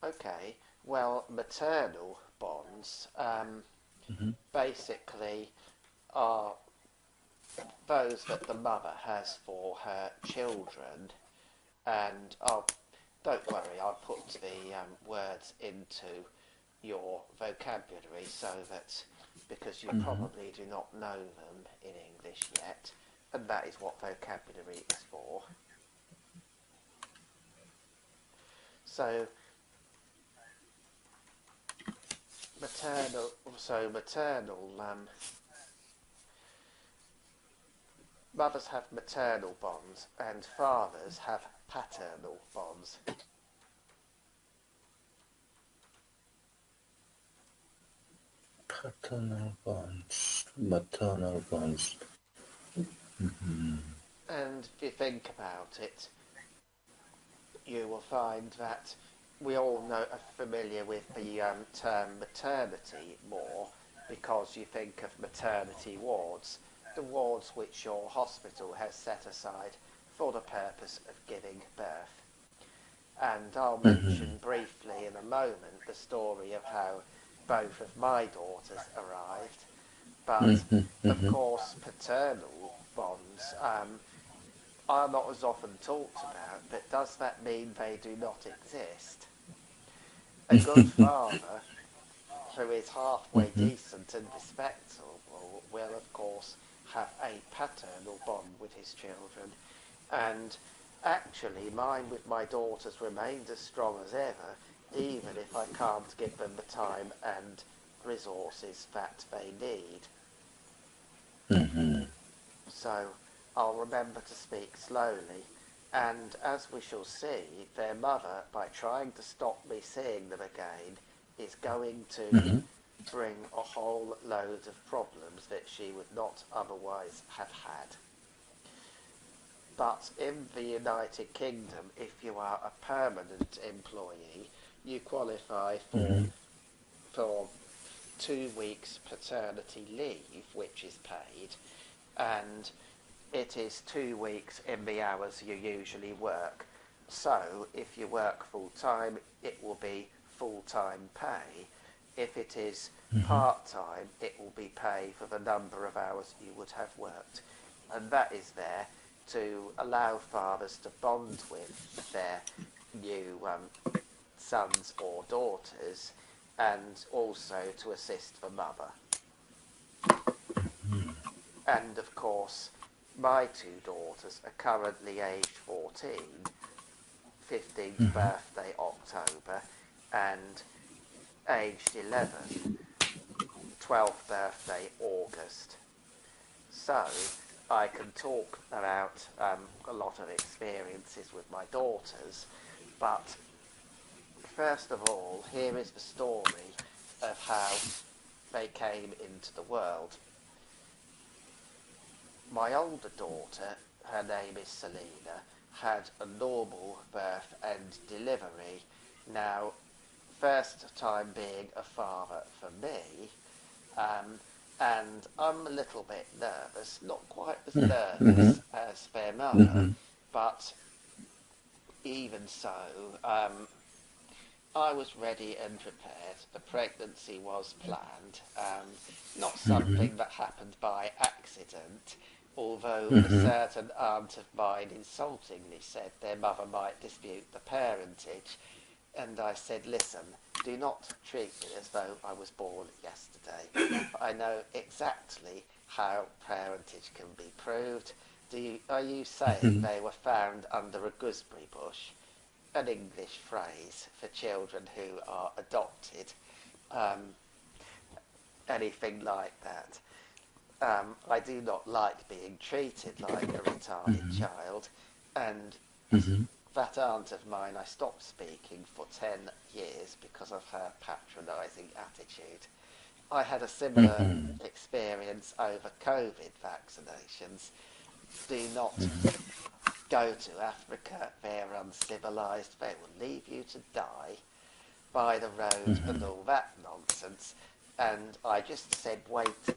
Okay. Well, maternal bonds Hmm. basically are those that the mother has for her children. And don't worry, I'll put the words into your vocabulary so that because you Hmm. probably do not know them in English yet, and that is what vocabulary is for. So maternal mothers have maternal bonds and fathers have paternal bonds. Paternal bonds, maternal bonds. Hmm. And if you think about it, you will find that we all know are familiar with the term maternity more because you think of maternity wards, the wards which your hospital has set aside for the purpose of giving birth. And I'll Hmm. mention briefly in a moment the story of how both of my daughters arrived. But Hmm. of Hmm. course, paternal bonds are not as often talked about, but does that mean they do not exist? A good father who is halfway Hmm. decent and respectable will, of course, have a paternal bond with his children. And actually, mine with my daughters remains as strong as ever, even if I can't give them the time and resources that they need. Hmm. So I'll remember to speak slowly. And as we shall see, their mother, by trying to stop me seeing them again, is going to Hmm. bring a whole load of problems that she would not otherwise have had. But in the United Kingdom, if you are a permanent employee, you qualify Hmm. for 2 weeks paternity leave, which is paid, and it is 2 weeks in the hours you usually work. So if you work full time, it will be full time pay. If it is Hmm. part time, it will be pay for the number of hours you would have worked. And that is there to allow fathers to bond with their new sons or daughters and also to assist the mother. And of course, my two daughters are currently aged 14, 15th Hmm. birthday October, and aged 11, 12th birthday August. So I can talk about a lot of experiences with my daughters, but first of all, here is the story of how they came into the world. My older daughter, her name is Selena, had a normal birth and delivery. Now, first time being a father for me, um, and I'm a little bit nervous, not quite as Hmm. nervous as their mother, Hmm. but even so, I was ready and prepared. The pregnancy was planned, not Hmm. something that happened by accident, although a Hmm. certain aunt of mine insultingly said their mother might dispute the parentage. And I said, listen, do not treat me as though I was born yesterday. I know exactly how parentage can be proved. Are you saying Hmm. they were found under a gooseberry bush? An English phrase for children who are adopted, um, anything like that. I do not like being treated like a retarded Hmm. child, and Hmm. that aunt of mine, I stopped speaking for 10 years because of her patronising attitude. I had a similar Hmm. experience over COVID vaccinations. Do not go to Africa, they're uncivilised, they will leave you to die by the road and all that nonsense. And I just said, wait,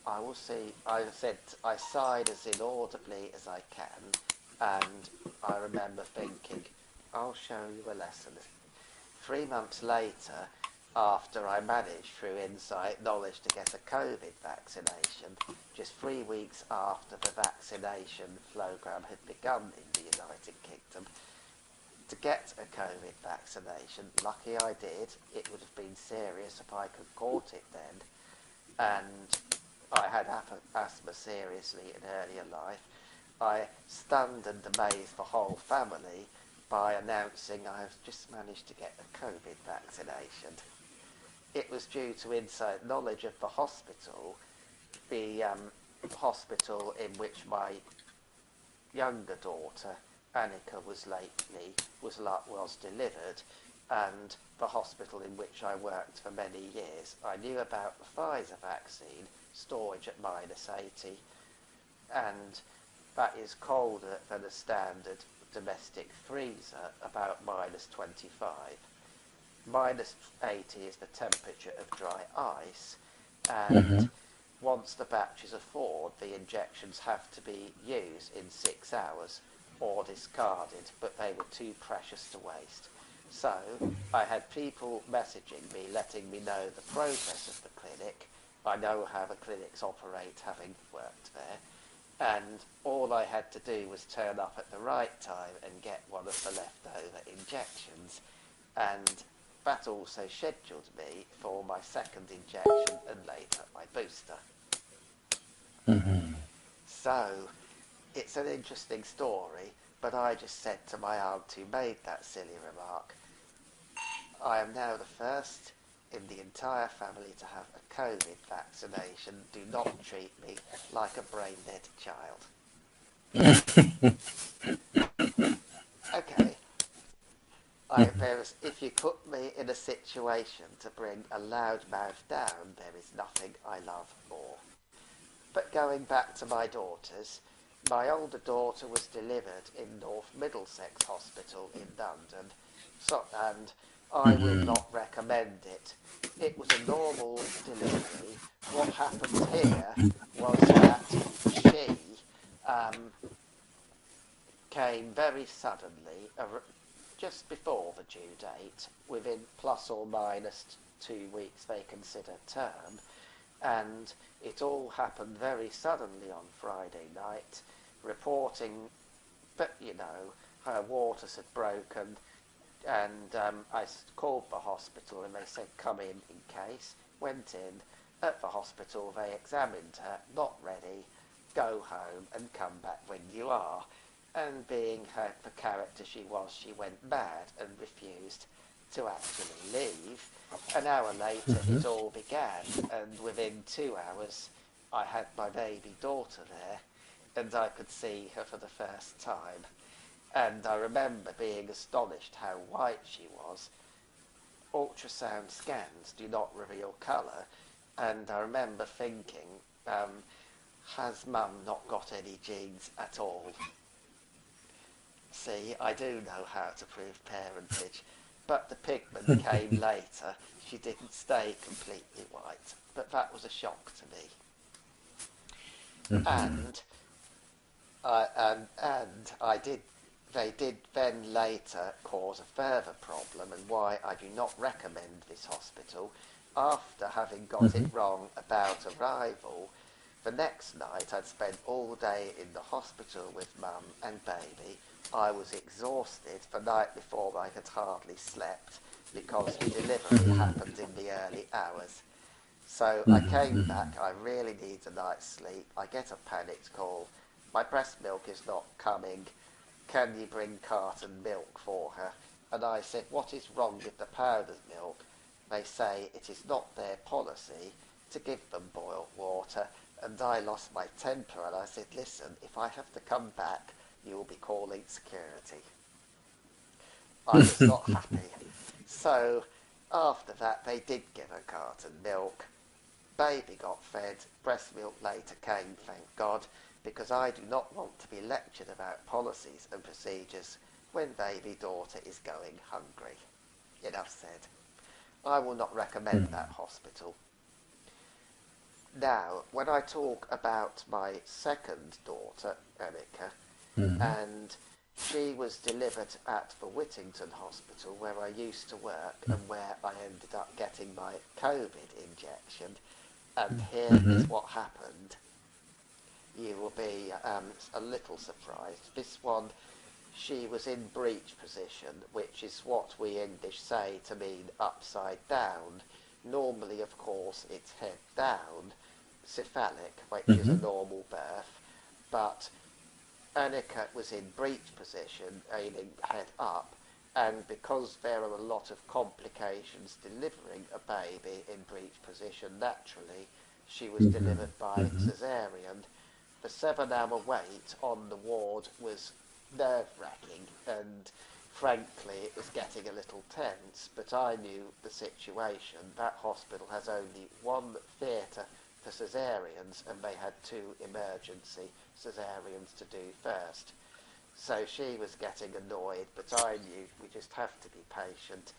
I will see. I said, I sighed as inaudibly as I can, and I remember thinking, I'll show you a lesson. 3 months later, after I managed through insight knowledge to get a COVID vaccination, just 3 weeks after the vaccination program had begun in the United Kingdom, to get a COVID vaccination, lucky I did. It would have been serious if I could caught it then, and I had asthma seriously in earlier life. I stunned and amazed the whole family by announcing I have just managed to get a COVID vaccination. It was due to inside knowledge of the hospital, the hospital in which my younger daughter Annika was delivered, and the hospital in which I worked for many years. I knew about the Pfizer vaccine, storage at -80, and that is colder than a standard domestic freezer, about -25. -80 is the temperature of dry ice, and once the batch is thawed, the injections have to be used in 6 hours or discarded, but they were too precious to waste. So I had people messaging me, letting me know the progress of the clinic. I know how the clinics operate, having worked there, and all I had to do was turn up at the right time and get one of the leftover injections, and that also scheduled me for my second injection and later my booster. So it's an interesting story, but I just said to my aunt who made that silly remark, I am now the first in the entire family to have a COVID vaccination. Do not treat me like a brain-dead child. Okay. If you put me in a situation to bring a loud mouth down, there is nothing I love more. But going back to my daughters, my older daughter was delivered in North Middlesex Hospital in London, and I will not recommend it. It was a normal delivery. What happened here was that she came very suddenly, just before the due date, within +or- 2 weeks they consider term, and it all happened very suddenly on Friday night, reporting that, her waters had broken, and I called the hospital and they said come in case. Went in. At the hospital they examined her, not ready, go home and come back when you are. And being the character she was, she went mad and refused to actually leave. An hour later it all began, and within 2 hours I had my baby daughter there, and I could see her for the first time. And I remember being astonished how white she was. Ultrasound scans do not reveal colour, and I remember thinking, has Mum not got any genes at all? See, I do know how to prove parentage, but the pigment came later. She didn't stay completely white, but that was a shock to me. And they did then later cause a further problem, and why I do not recommend this hospital. After having got it wrong about arrival, the next night I'd spent all day in the hospital with Mum and baby. I was exhausted. The night before I had hardly slept because the delivery happened in the early hours. So I came back, I really need a night's sleep. I get a panicked call. My breast milk is not coming. Can you bring carton milk for her? And I said, what is wrong with the powdered milk? They say it is not their policy to give them boiled water. And I lost my temper and I said, listen, if I have to come back, you will be calling security. I was not happy. So after that, they did give her carton milk. Baby got fed. Breast milk later came, thank God, because I do not want to be lectured about policies and procedures when baby daughter is going hungry. Enough said. I will not recommend that hospital. Now, when I talk about my second daughter, Annika, and she was delivered at the Whittington Hospital where I used to work and where I ended up getting my COVID injection. And here is what happened. You will be a little surprised. This one, she was in breech position, which is what we English say to mean upside down. Normally, of course, it's head down, cephalic, which is a normal birth, but Annika was in breech position, aiming head up, and because there are a lot of complications delivering a baby in breech position naturally, she was delivered by caesarean. The 7-hour wait on the ward was nerve-wracking, and frankly it was getting a little tense, but I knew the situation. That hospital has only one theatre for caesareans, and they had 2 emergency caesareans to do first. So she was getting annoyed, but I knew we just have to be patient,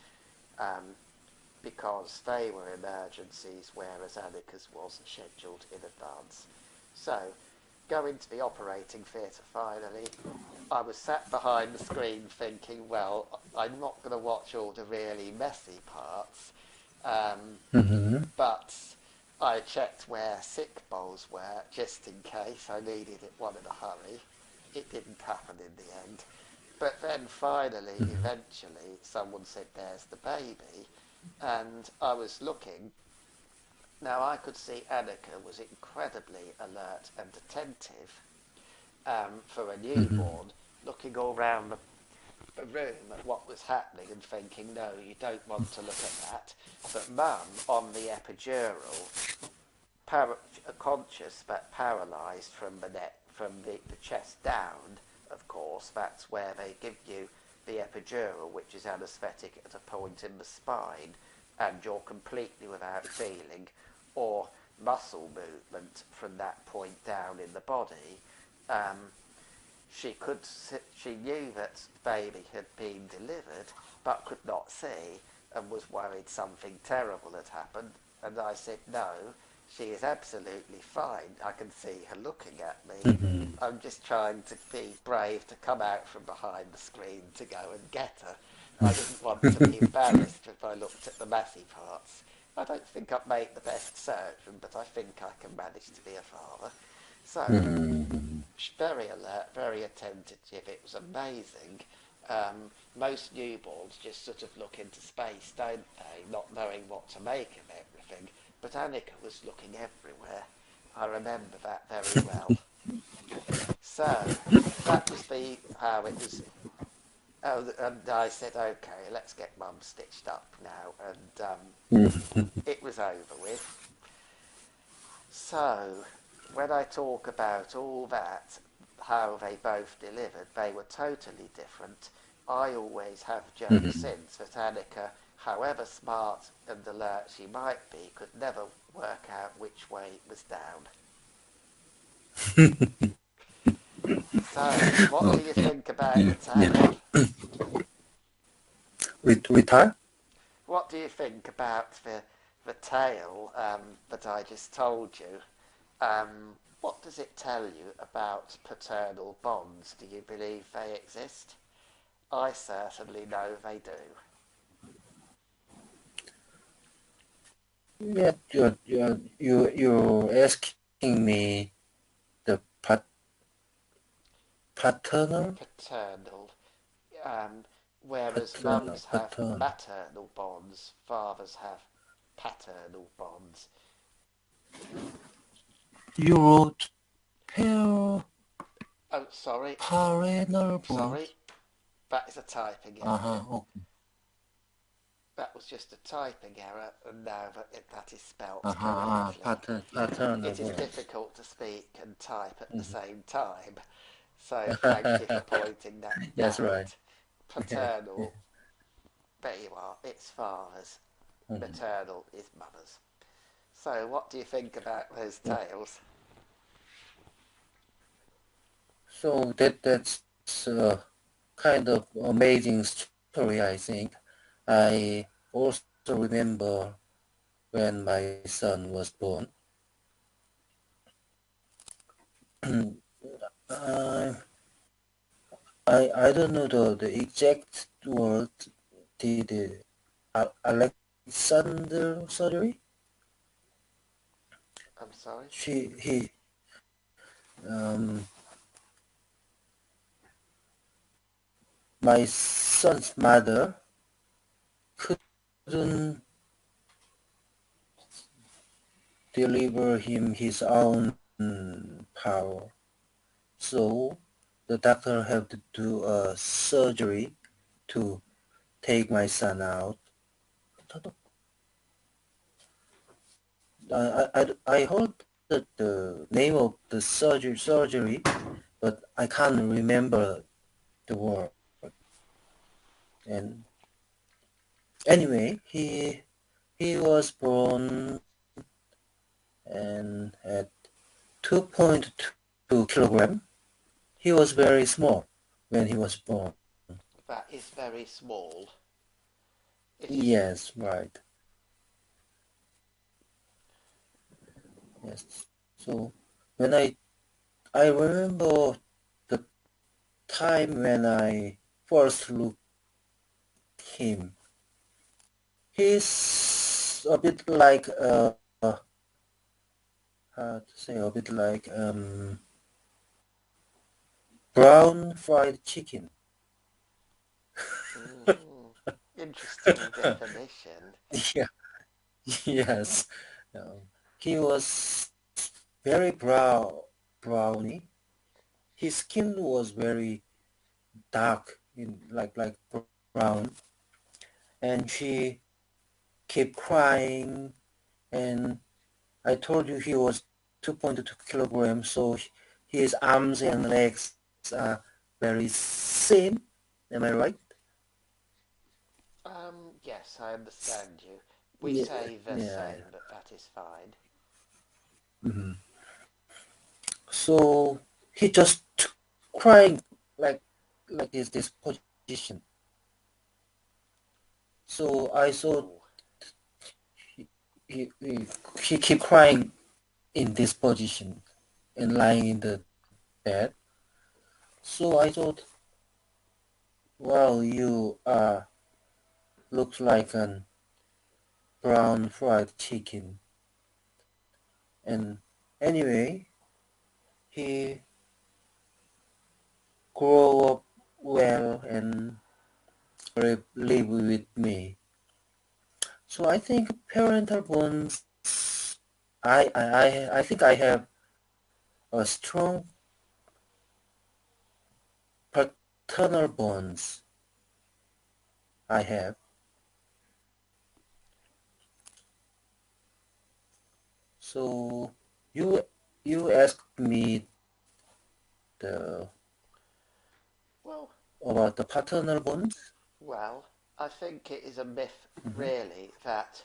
because they were emergencies, whereas Annika's was scheduled in advance. So, going to the operating theatre finally, I was sat behind the screen thinking, well, I'm not going to watch all the really messy parts, but I checked where sick bowls were, just in case I needed one in a hurry. It didn't happen in the end. But then finally, eventually, someone said, there's the baby. And I was looking. Now, I could see Annika was incredibly alert and attentive for a newborn, looking all round the room at what was happening and thinking, no, you don't want to look at that. But Mum, on the epidural, conscious but paralysed from the neck, from the chest down, of course, that's where they give you the epidural, which is anaesthetic at a point in the spine, and you're completely without feeling or muscle movement from that point down in the body. She knew that baby had been delivered, but could not see, and was worried something terrible had happened. And I said, no, she is absolutely fine. I can see her looking at me. I'm just trying to be brave to come out from behind the screen to go and get her. I didn't want to be embarrassed if I looked at the messy parts. I don't think I'd make the best surgeon, but I think I can manage to be a father. So, very alert, very attentive. It was amazing. Most newborns just sort of look into space, don't they, not knowing what to make of everything. But Annika was looking everywhere. I remember that very well. So, that was how it was. Oh, and I said, okay, let's get Mum stitched up now. And it was over with. So, when I talk about all that, how they both delivered, they were totally different. I always have joked since that Annika, however smart and alert she might be, could never work out which way it was down. So, what do you think about the tail? With time? What do you think about the tale that I just told you? What does it tell you about paternal bonds? Do you believe they exist? I certainly know they do. Yeah, you're asking me the paternal? Paternal. Whereas mums have Paternal. maternal bonds, fathers have paternal bonds. You wrote parental Oh, sorry. bonds. Sorry. That is a typing error. Okay. That was just a typing error, and now that is spelt correctly. Paternal It is bonds. difficult to speak and type at the same time, so thank you for pointing that That's out. right. Paternal, there you are, it's fathers. Maternal is mothers. So what do you think about those tales? So that's a kind of amazing story, I think. I also remember when my son was born. uh, I don't know the exact word. The Alexander surgery. I'm sorry. He um my son's mother couldn't deliver him his own power, so the doctor had to do a surgery to take my son out. I heard that the name of the surgery, but I can't remember the word. And anyway, he was born and at 2.2 kilogram. He was very small when he was born. That is very small. It is. Yes, right. Yes. So when I remember the time when I first looked him. He's a bit like how to say, a bit like brown fried chicken. Mm, interesting definition. Yeah, yes. Um, he was very browny. His skin was very dark, like brown, and she kept crying. And I told you he was 2.2 kilograms, so his arms and legs are very thin. Am I right? Yes, I understand you. We Yeah, say the yeah. same, but that is fine. Hmm. So he just crying like this position. So I thought Ooh. he, he, he, he keep crying in this position and lying in the bed. So I thought, well, you looks like an brown fried chicken. And anyway, he grew up well and live with me. So I think parental bonds. I think I have a strong paternal bonds. I have. So you you asked me the Well, about the paternal bonds. well, I think it is a myth, Hmm. really, that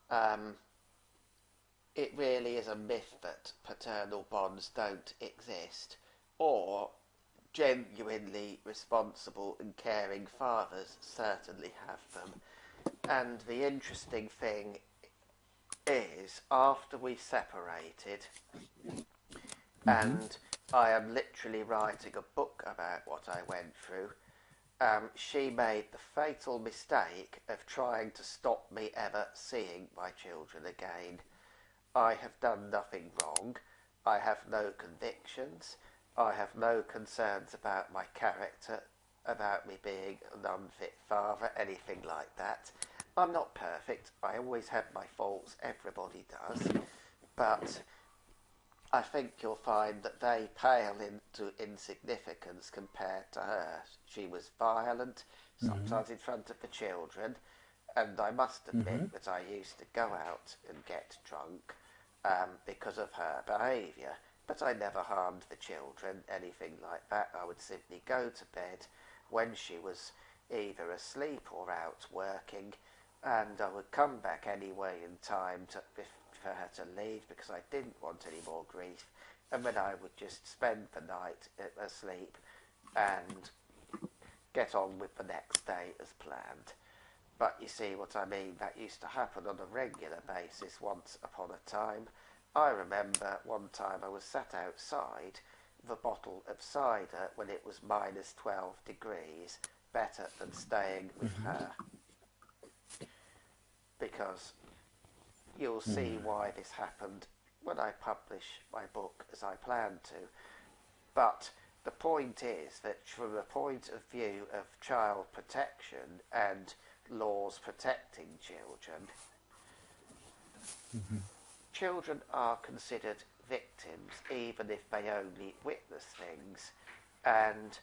um, it really is a myth that paternal bonds don't exist, or genuinely responsible and caring fathers certainly have them. And the interesting thing is, after we separated, Hmm. and I am literally writing a book about what I went through, she made the fatal mistake of trying to stop me ever seeing my children again. I have done nothing wrong. I have no convictions. I have no concerns about my character, about me being an unfit father, anything like that. I'm not perfect. I always have my faults. Everybody does. But I think you'll find that they pale into insignificance compared to her. She was violent, Hmm. sometimes in front of the children, and I must Hmm. admit that I used to go out and get drunk because of her behaviour. But I never harmed the children, anything like that. I would simply go to bed when she was either asleep or out working, and I would come back anyway in time for her to leave because I didn't want any more grief, and then I would just spend the night asleep and get on with the next day as planned. But you see what I mean? That used to happen on a regular basis once upon a time. I remember one time I was sat outside the bottle of cider when it was minus 12 degrees better than staying with her, because you'll see why this happened when I publish my book as I plan to. But the point is that from the point of view of child protection and laws protecting children, children are considered victims even if they only witness things, and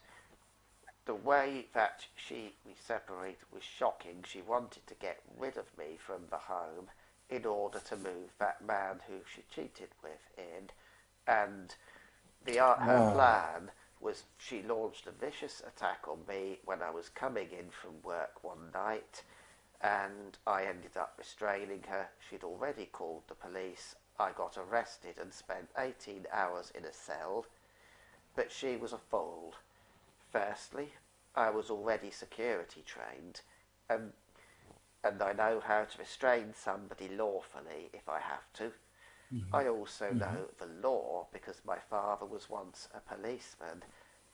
the way that we separated was shocking. She wanted to get rid of me from the home in order to move that man who she cheated with in, and her Wow. plan was she launched a vicious attack on me when I was coming in from work one night, and I ended up restraining her. She'd already called the police. I got arrested and spent 18 hours in a cell, but she was a fool. Firstly, I was already security trained, and I know how to restrain somebody lawfully if I have to. I also know the law because my father was once a policeman,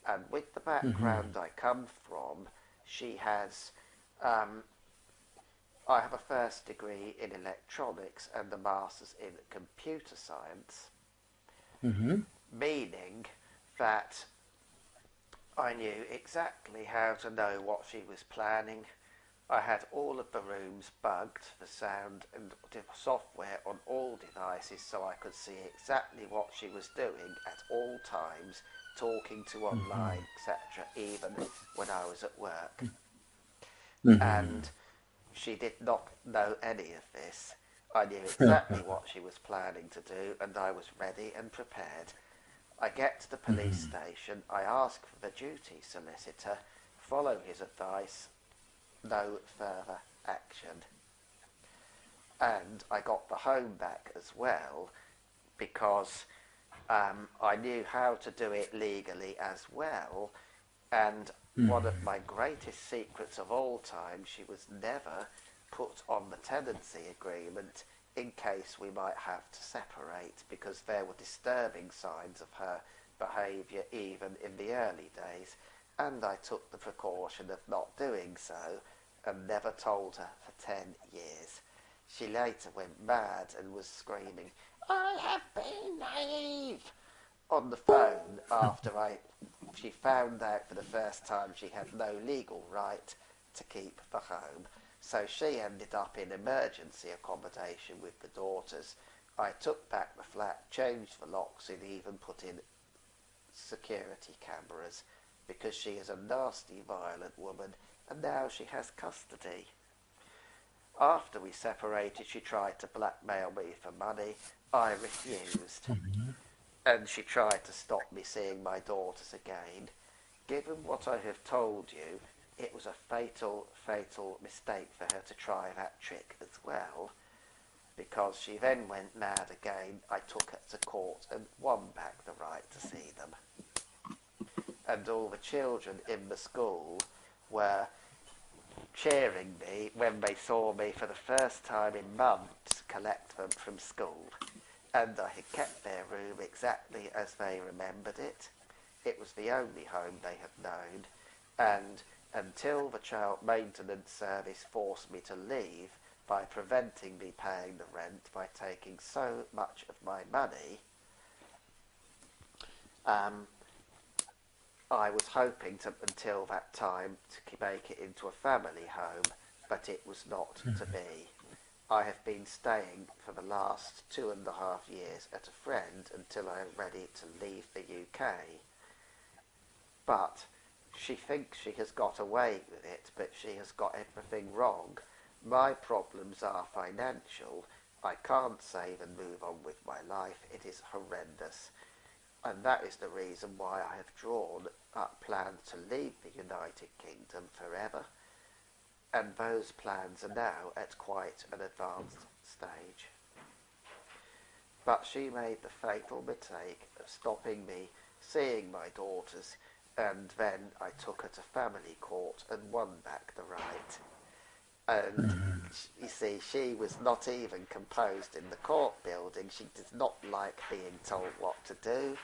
and with the background I come from, she has. I have a first degree in electronics and a master's in computer science, meaning that I knew exactly how to know what she was planning. I had all of the rooms bugged, the sound and software on all devices, so I could see exactly what she was doing at all times, talking to online, etc., even when I was at work. And she did not know any of this. I knew exactly what she was planning to do, and I was ready and prepared. I get to the police station, I ask for the duty solicitor, follow his advice, no further action. And I got the home back as well because I knew how to do it legally as well. And one of my greatest secrets of all time, she was never put on the tenancy agreement in case we might have to separate, because there were disturbing signs of her behaviour even in the early days, and I took the precaution of not doing so and never told her for 10 years. She later went mad and was screaming, "I have been naive," on the phone after she found out for the first time she had no legal right to keep the home. So she ended up in emergency accommodation with the daughters. I took back the flat, changed the locks and even put in security cameras, because she is a nasty, violent woman, and now she has custody. After we separated, she tried to blackmail me for money. I refused, and she tried to stop me seeing my daughters again. Given what I have told you, it was a fatal, fatal mistake for her to try that trick as well, because she then went mad again. I took her to court and won back the right to see them. And all the children in the school were cheering me when they saw me for the first time in months collect them from school. And I had kept their room exactly as they remembered it. It was the only home they had known, and until the child maintenance service forced me to leave by preventing me paying the rent by taking so much of my money, I was hoping until that time to make it into a family home, but it was not to be. I have been staying for the last 2.5 years at a friend until I am ready to leave the UK. But she thinks she has got away with it, but she has got everything wrong. My problems are financial. I can't save and move on with my life. It is horrendous. And that is the reason why I have drawn up plans to leave the United Kingdom forever. And those plans are now at quite an advanced stage. But she made the fatal mistake of stopping me seeing my daughters, and then I took her to family court and won back the right. And you see, she was not even composed in the court building. She did not like being told what to do.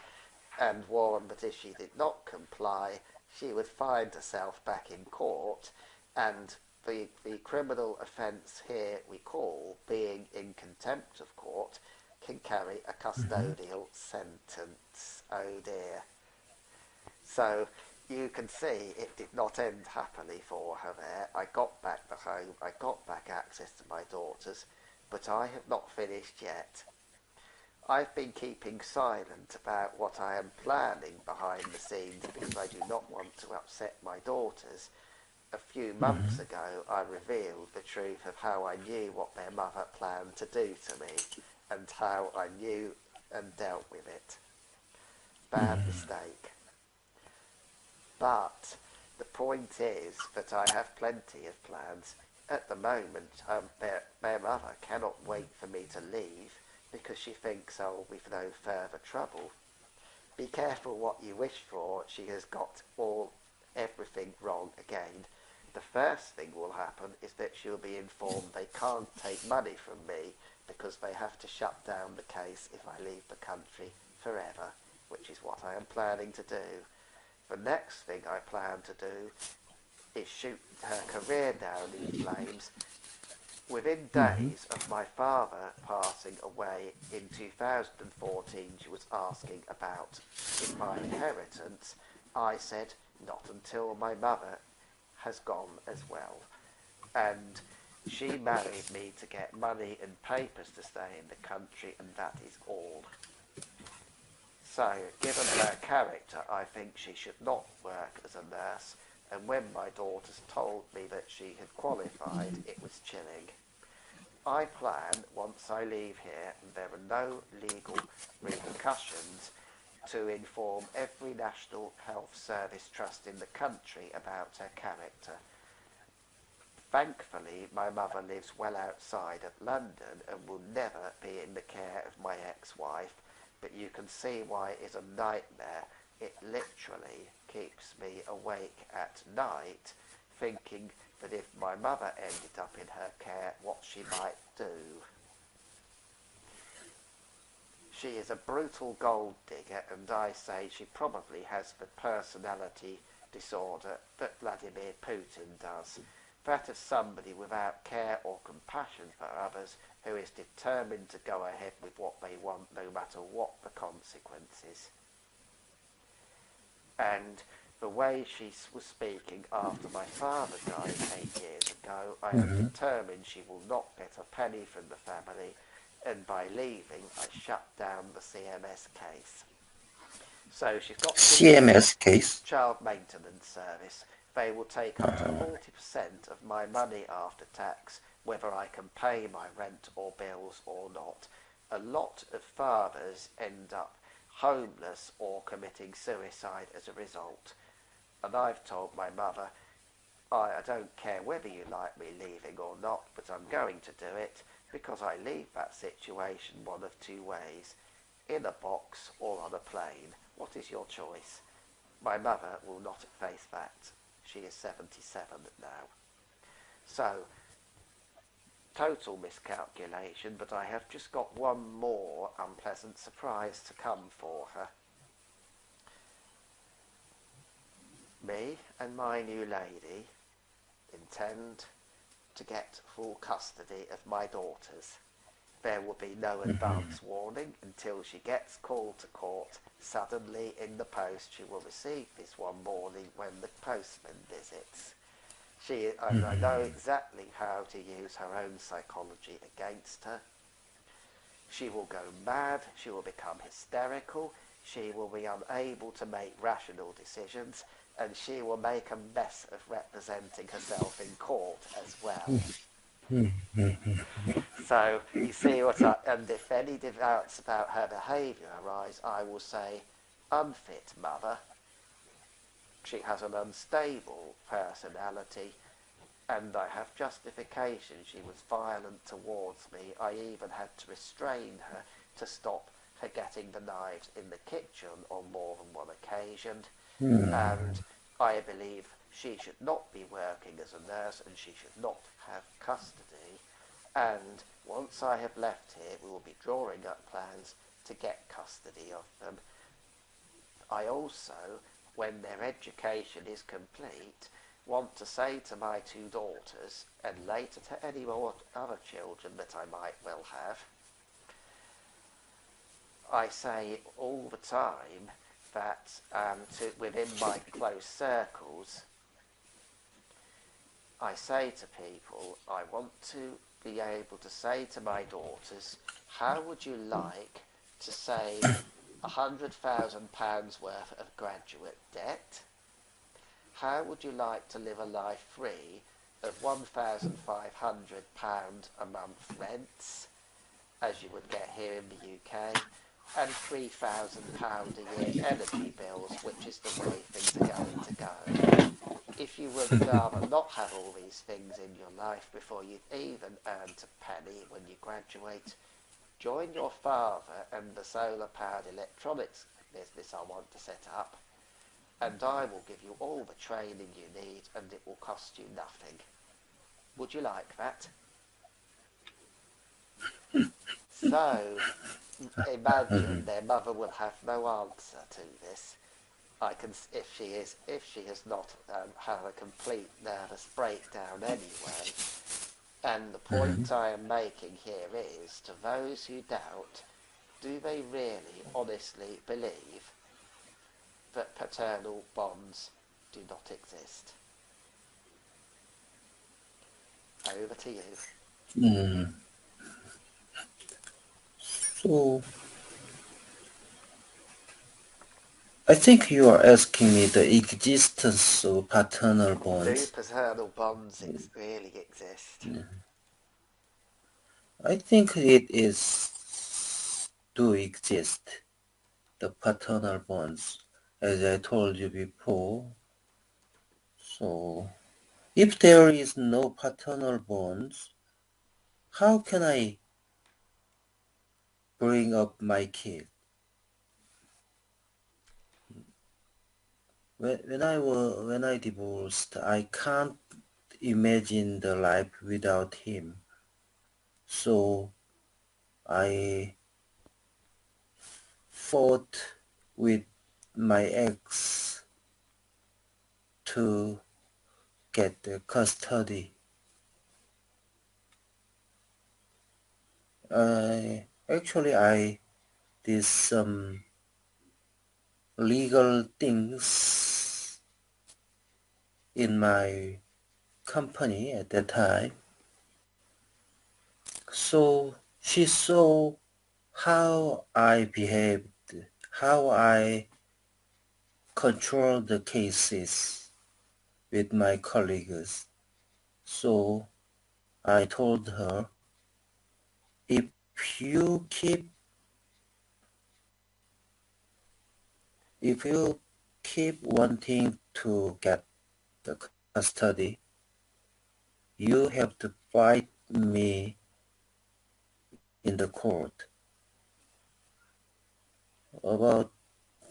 and warned that if she did not comply, she would find herself back in court, and the criminal offence here we call being in contempt of court can carry a custodial sentence. Oh dear. So you can see it did not end happily for her there. I got back the home, I got back access to my daughters, but I have not finished yet. I've been keeping silent about what I am planning behind the scenes because I do not want to upset my daughters. A few months ago, I revealed the truth of how I knew what their mother planned to do to me and how I knew and dealt with it. Bad mistake. But the point is that I have plenty of plans. At the moment, their mother cannot wait for me to leave because she thinks I'll be no further trouble. Be careful what you wish for. She has got everything wrong again. The first thing will happen is that she'll be informed they can't take money from me because they have to shut down the case if I leave the country forever, which is what I am planning to do. The next thing I plan to do is shoot her career down in flames. Within days of my father passing away in 2014, she was asking about my inheritance. I said, not until my mother has gone as well. And she married me to get money and papers to stay in the country, and that is all. So, given her character, I think she should not work as a nurse, and when my daughters told me that she had qualified, it was chilling. I plan, once I leave here and there are no legal repercussions, to inform every National Health Service trust in the country about her character. Thankfully, my mother lives well outside of London and will never be in the care of my ex-wife, but you can see why it is a nightmare. It literally keeps me awake at night thinking that if my mother ended up in her care, what she might do. She is a brutal gold digger, and I say she probably has the personality disorder that Vladimir Putin does. That of somebody without care or compassion for others, who is determined to go ahead with what they want no matter what the consequences. And the way she was speaking after my father died 8 years ago, I am determined she will not get a penny from the family, and by leaving I shut down the CMS case. So she's got CMS case? Child Maintenance Service. They will take up to 40% of my money after tax, whether I can pay my rent or bills or not. A lot of fathers end up homeless or committing suicide as a result. And I've told my mother, I don't care whether you like me leaving or not, but I'm going to do it because I leave that situation one of two ways, in a box or on a plane. What is your choice? My mother will not face that. She is 77 now. So, total miscalculation, but I have just got one more unpleasant surprise to come for her. Me and my new lady intend to get full custody of my daughters. There will be no advance warning until she gets called to court. Suddenly in the post she will receive this one morning when the postman visits. I know exactly how to use her own psychology against her. She will go mad, she will become hysterical, she will be unable to make rational decisions, and she will make a mess of representing herself in court as well. So, you see and if any doubts about her behaviour arise, I will say, unfit mother. She has an unstable personality, and I have justification. She was violent towards me. I even had to restrain her to stop her getting the knives in the kitchen on more than one occasion. And I believe she should not be working as a nurse, and she should not have custody. And once I have left here, we will be drawing up plans to get custody of them. I also, when their education is complete, want to say to my two daughters, and later to any more other children that I might well have, I say all the time that within my close circles, I say to people, I want to be able to say to my daughters, how would you like to save £100,000 worth of graduate debt? How would you like to live a life free of £1,500 a month rents, as you would get here in the UK, and £3,000 a year energy bills, which is the way things are going to go? If you would rather not have all these things in your life before you've even earned a penny when you graduate, join your father and the solar-powered electronics business I want to set up, and I will give you all the training you need and it will cost you nothing. Would you like that? So, imagine their mother will have no answer to this. I can, if she has not had a complete nervous breakdown anyway. And the point I am making here is, to those who doubt, do they really honestly believe that paternal bonds do not exist? Over to you. So I think you are asking me the existence of paternal Do bonds. paternal bonds really exist? I think it is do exist, the paternal bonds, as I told you before. So if there is no paternal bonds, how can I bring up my kid? When I divorced, I can't imagine the life without him. So I fought with my ex to get the custody. I did some legal things in my company at that time. So she saw how I behaved, how I controlled the cases with my colleagues. So I told her, if you keep if you keep wanting to get the custody, you have to fight me in the court. About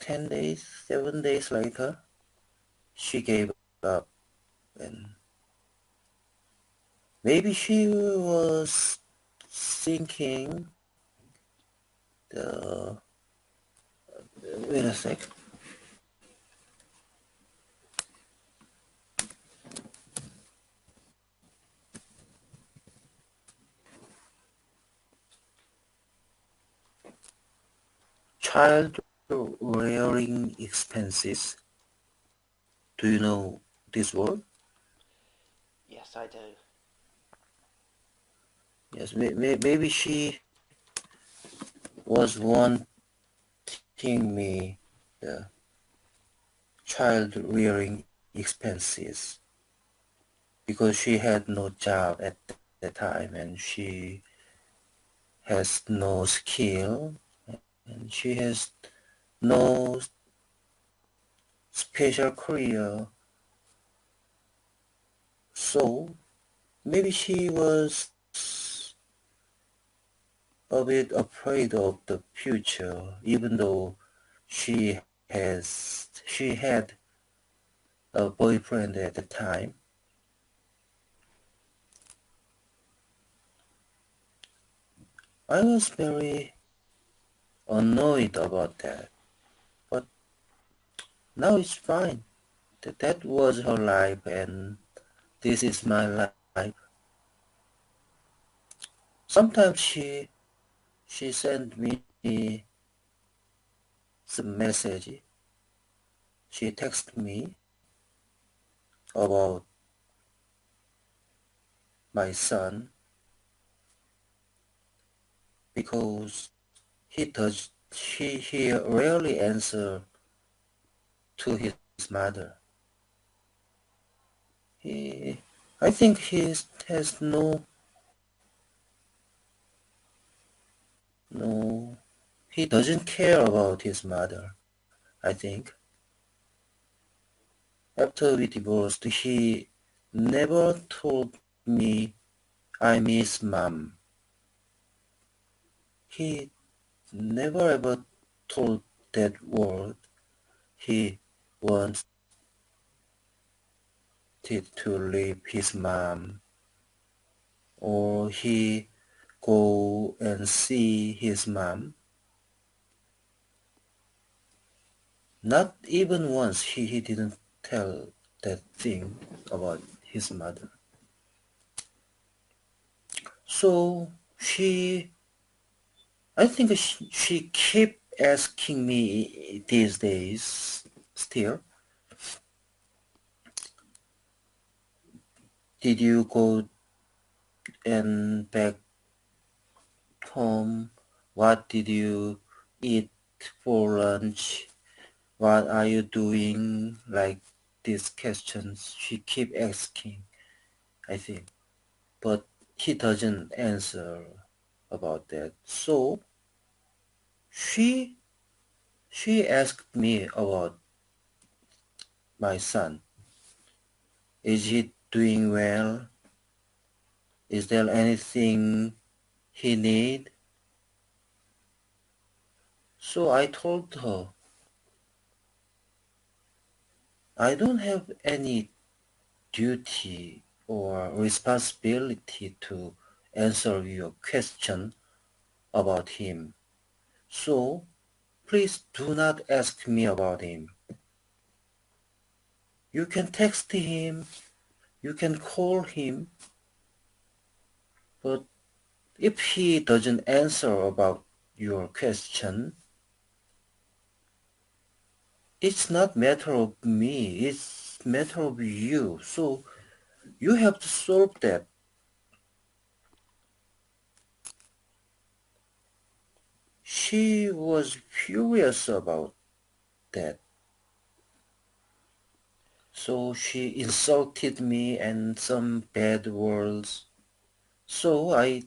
10 days, 7 days later, she gave up, and maybe she was thinking the wait a sec. Child rearing expenses. Do you know this word? Yes, I do. Yes, maybe she was wanting me the child rearing expenses because she had no job at that time and she has no skill and she has no special career. So maybe she was a bit afraid of the future, even though she had a boyfriend at the time. I was very annoyed about that, but Now it's fine. That was her life, and this is my life. Sometimes she sent me some message. She texted me about my son because he rarely answer to his mother. He I think he has no he doesn't care about his mother. I think after we divorced, he never told me I miss mom. He never ever told that word. He wanted to leave his mom, or he go and see his mom. Not even once he didn't tell that thing about his mother. So I think she keep asking me these days still, did you go and back home? What did you eat for lunch? What are you doing? Like these questions she keep asking, I think. But he doesn't answer about that. So she she asked me about my son. Is he doing well? Is there anything he need? So I told her, I don't have any duty or responsibility to answer your question about him. So please do not ask me about him. You can text him, you can call him, but if he doesn't answer about your question, it's not matter of me, it's matter of you. So you have to solve that. She was furious about that. So she insulted me and some bad words. So I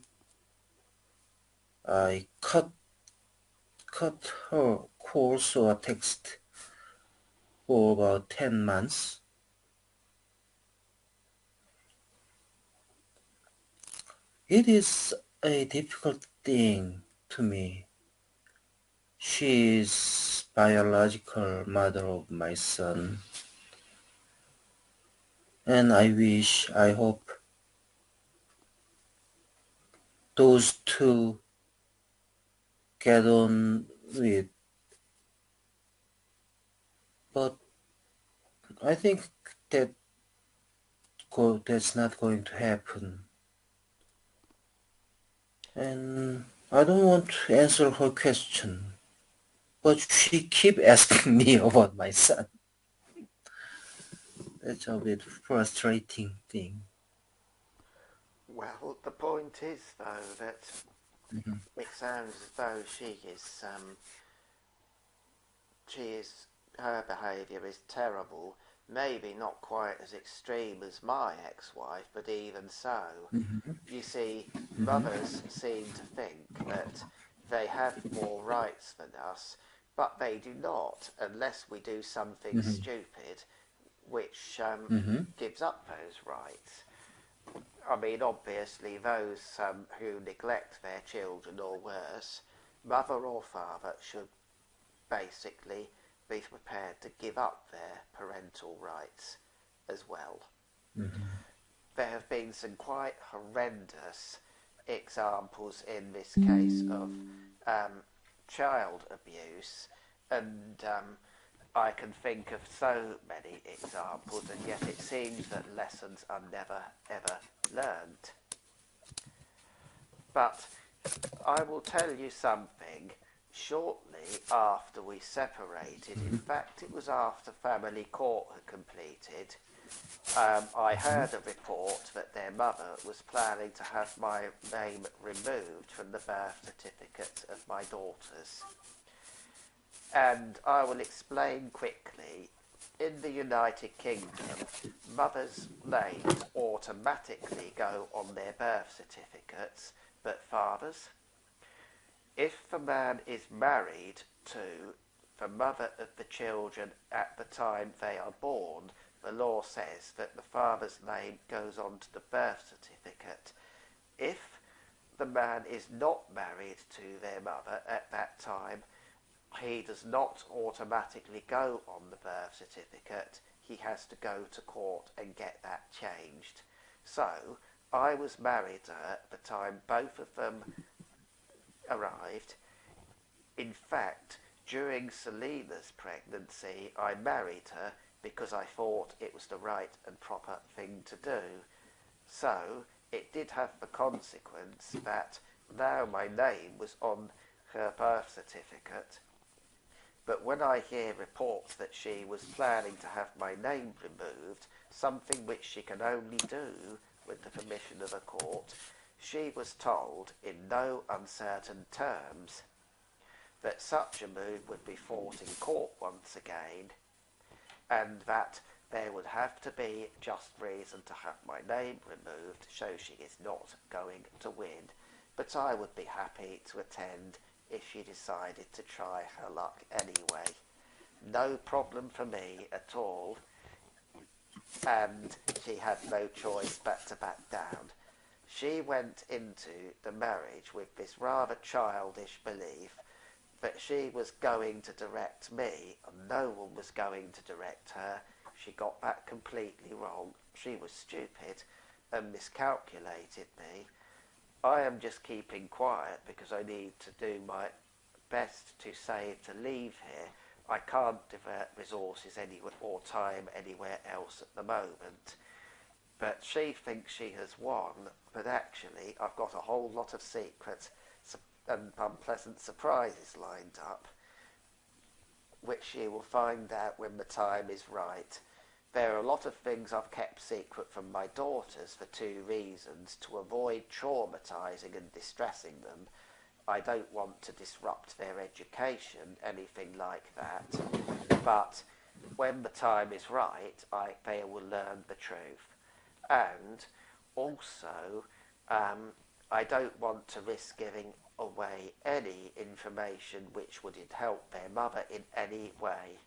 cut her calls or text for about 10 months. It is a difficult thing to me. She is biological mother of my son, and I hope those two get on with. But I think that that's not going to happen. And I don't want to answer her question, but she keep asking me about my son. That's a bit frustrating thing. Well, the point is, though, that Mhm. it sounds as though she is, her behaviour is terrible. Maybe not quite as extreme as my ex-wife, but even so, Mhm. you see, Mhm. mothers seem to think that they have more rights than us, but they do not unless we do something Mhm. stupid which Mhm. gives up those rights. I mean, obviously, those who neglect their children or worse, mother or father, should basically be prepared to give up their parental rights as well. Mhm. There have been some quite horrendous examples in this case of child abuse, and I can think of so many examples, and yet it seems that lessons are never ever learned. But I will tell you something. Shortly after we separated, in fact it was after family court had completed, I heard a report that their mother was planning to have my name removed from the birth certificate of my daughters. And I will explain quickly. In the United Kingdom, mothers' names automatically go on their birth certificates, but fathers. If the man is married to the mother of the children at the time they are born, the law says that the father's name goes on to the birth certificate. If the man is not married to their mother at that time, he does not automatically go on the birth certificate. He has to go to court and get that changed. So, I was married to her at the time both of them arrived. In fact, during Selena's pregnancy, I married her because I thought it was the right and proper thing to do. So, it did have the consequence that now my name was on her birth certificate. But when I hear reports that she was planning to have my name removed, something which she can only do with the permission of a court, she was told in no uncertain terms that such a move would be fought in court once again, and that there would have to be just reason to have my name removed, so she is not going to win. But I would be happy to attend if she decided to try her luck anyway. No problem for me at all, and she had no choice but to back down. She went into the marriage with this rather childish belief that she was going to direct me and no one was going to direct her. She got that completely wrong. She was stupid and miscalculated me. I am just keeping quiet because I need to do my best to save to leave here. I can't divert resources anywhere or time anywhere else at the moment. But she thinks she has won, but actually I've got a whole lot of secrets and unpleasant surprises lined up, which she will find out when the time is right. There are a lot of things I've kept secret from my daughters for two reasons: to avoid traumatising and distressing them. I don't want to disrupt their education, anything like that. But when the time is right, they will learn the truth. And also, I don't want to risk giving away any information which would help their mother in any way.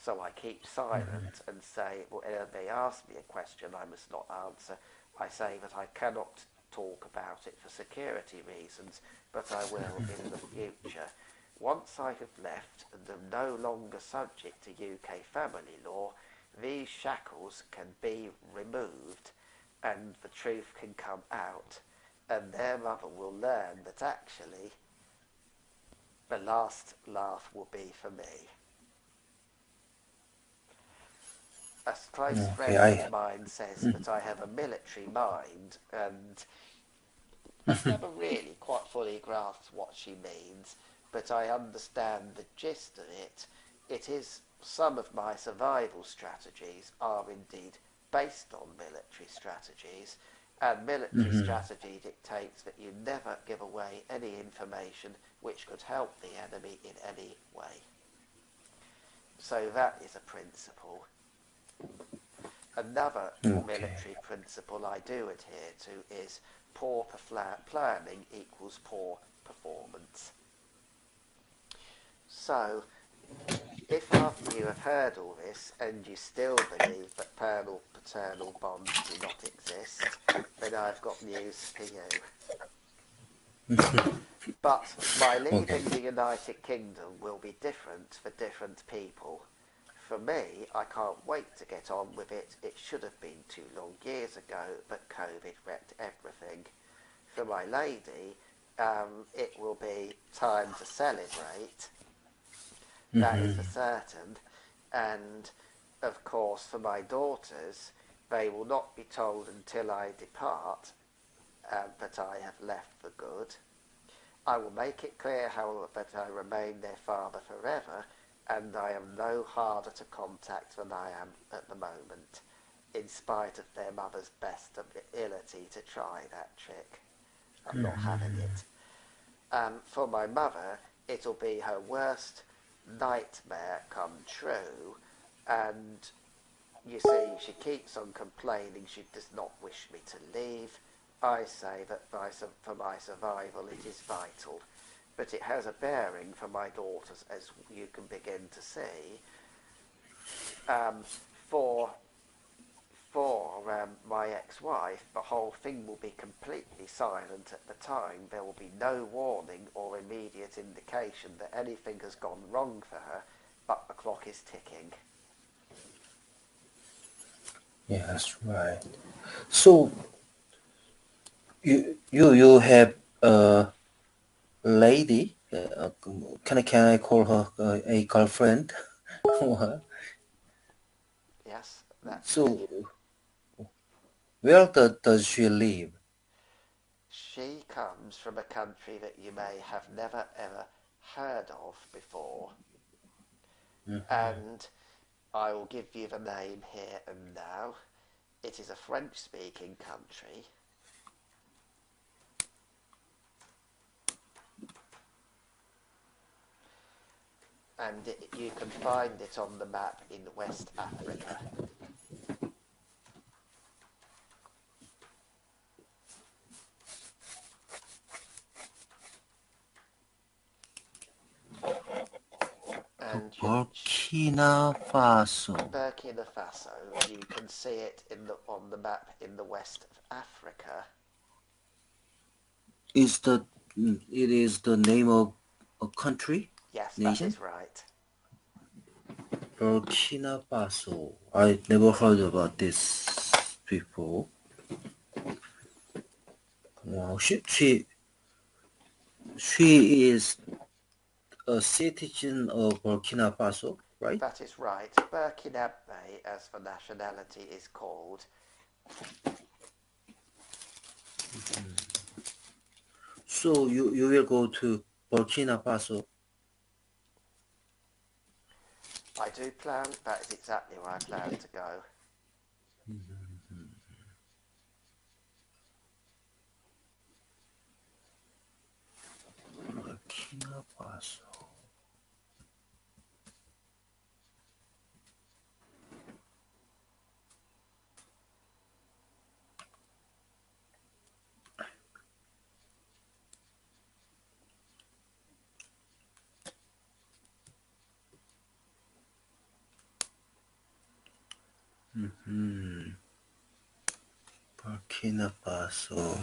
So I keep silent and say, whenever they ask me a question I must not answer, I say that I cannot talk about it for security reasons, but I will in the future. Once I have left and am no longer subject to UK family law, these shackles can be removed and the truth can come out, and their mother will learn that actually the last laugh will be for me. A close friend of mine says that I have a military mind, and I've never really quite fully grasped what she means, but I understand the gist of it. It is some of my survival strategies are indeed based on military strategies, and military strategy dictates that you never give away any information which could help the enemy in any way. So that is a principle. Another military principle I do adhere to is poor planning equals poor performance. So, if after you have heard all this and you still believe that paternal bonds do not exist, then I've got news for you. But my leaving the United Kingdom will be different for different people. For me, I can't wait to get on with it. It should have been too long years ago, but COVID wrecked everything. For my lady, it will be time to celebrate. That is for certain. And of course, for my daughters, they will not be told until I depart that I have left for good. I will make it clear, however, that I remain their father forever, and I am no harder to contact than I am at the moment, in spite of their mother's best ability to try that trick. I'm not having it. For my mother, it'll be her worst nightmare come true, and you see, she keeps on complaining she does not wish me to leave. I say that for my survival it is vital, but it has a bearing for my daughters, as you can begin to see. For my ex-wife, the whole thing will be completely silent at the time. There will be no warning or immediate indication that anything has gone wrong for her, but the clock is ticking. Yes, right. So you have a lady. Can I call her a girlfriend? What? Yes, that's me. So where does she live? She comes from a country that you may have never ever heard of before, and I will give you the name here and now. It is a French-speaking country, and you can find it on the map in West Africa. And Burkina Faso. Burkina Faso, you can see it on the map in the west of Africa. Is it is the name of a country, Yes, that nation? is right. Burkina Faso. I never heard about this before. Wow, she is a citizen of Burkina Faso, right? That is right. Burkinabe, as the nationality is called. So you will go to Burkina Faso. I do plan, that is exactly where I plan to go. Burkina Faso. Burkina Faso.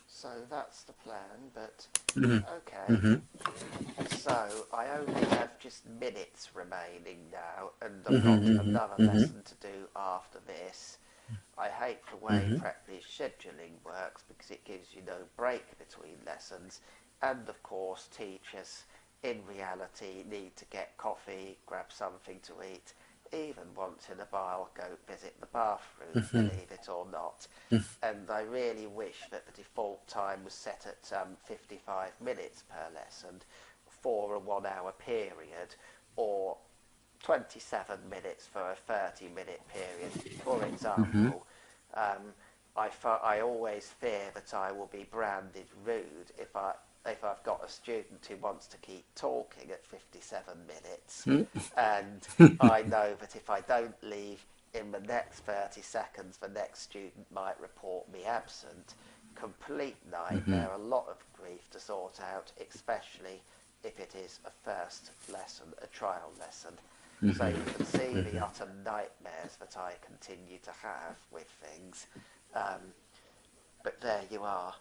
So that's the plan, but okay. Mm-hmm. So I only have just minutes remaining now, and I've got Mm-hmm. another Mm-hmm. lesson to do after this. I hate the way Mm-hmm. practice scheduling works because it gives you no break between lessons, and of course teachers in reality need to get coffee, grab something to eat, even once in a while go visit the bathroom, believe it or not. And I really wish that the default time was set at 55 minutes per lesson for a 1 hour period, or 27 minutes for a 30-minute period. For Mm-hmm. example, I always fear that I will be branded rude if I've got a student who wants to keep talking at 57 minutes, and I know that if I don't leave in the next 30 seconds, the next student might report me absent. complete nightmare, a lot of grief to sort out, especially if it is a first lesson, a trial lesson. So you can see the utter nightmares that I continue to have with things. But there you are.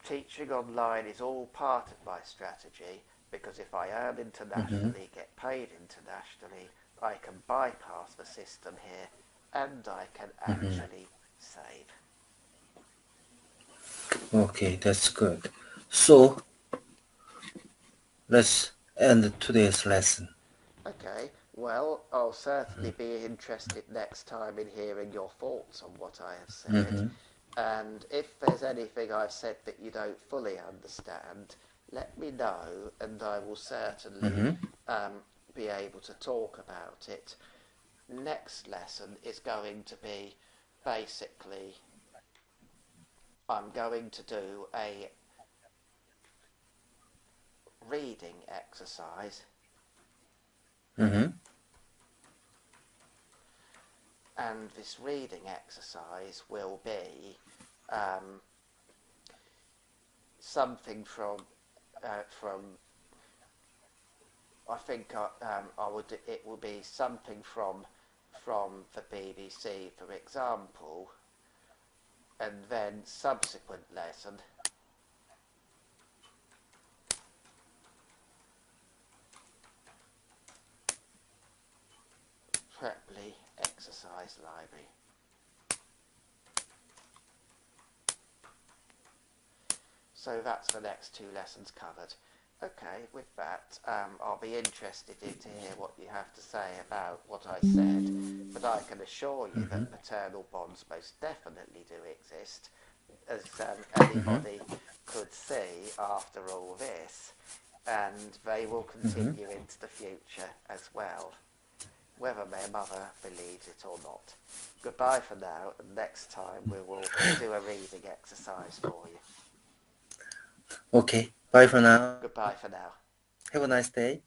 Teaching online is all part of my strategy, because if I earn internationally, get paid internationally, I can bypass the system here and I can actually save. Okay, that's good. So let's end today's lesson. Okay, well, I'll certainly be interested next time in hearing your thoughts on what I have said. And if there's anything I've said that you don't fully understand, let me know and I will certainly be able to talk about it. Next lesson is going to be basically, I'm going to do a reading exercise. And this reading exercise will be something from I think it will be something from the BBC, for example, and then subsequent lesson Preply exercise library. So that's the next two lessons covered. Okay, with that, I'll be interested to hear what you have to say about what I said, but I can assure you that paternal bonds most definitely do exist, as anybody could see after all this, and they will continue into the future as well, whether their mother believes it or not. Goodbye for now, and next time we will do a reading exercise for you. Okay, bye for now. Goodbye for now. Have a nice day.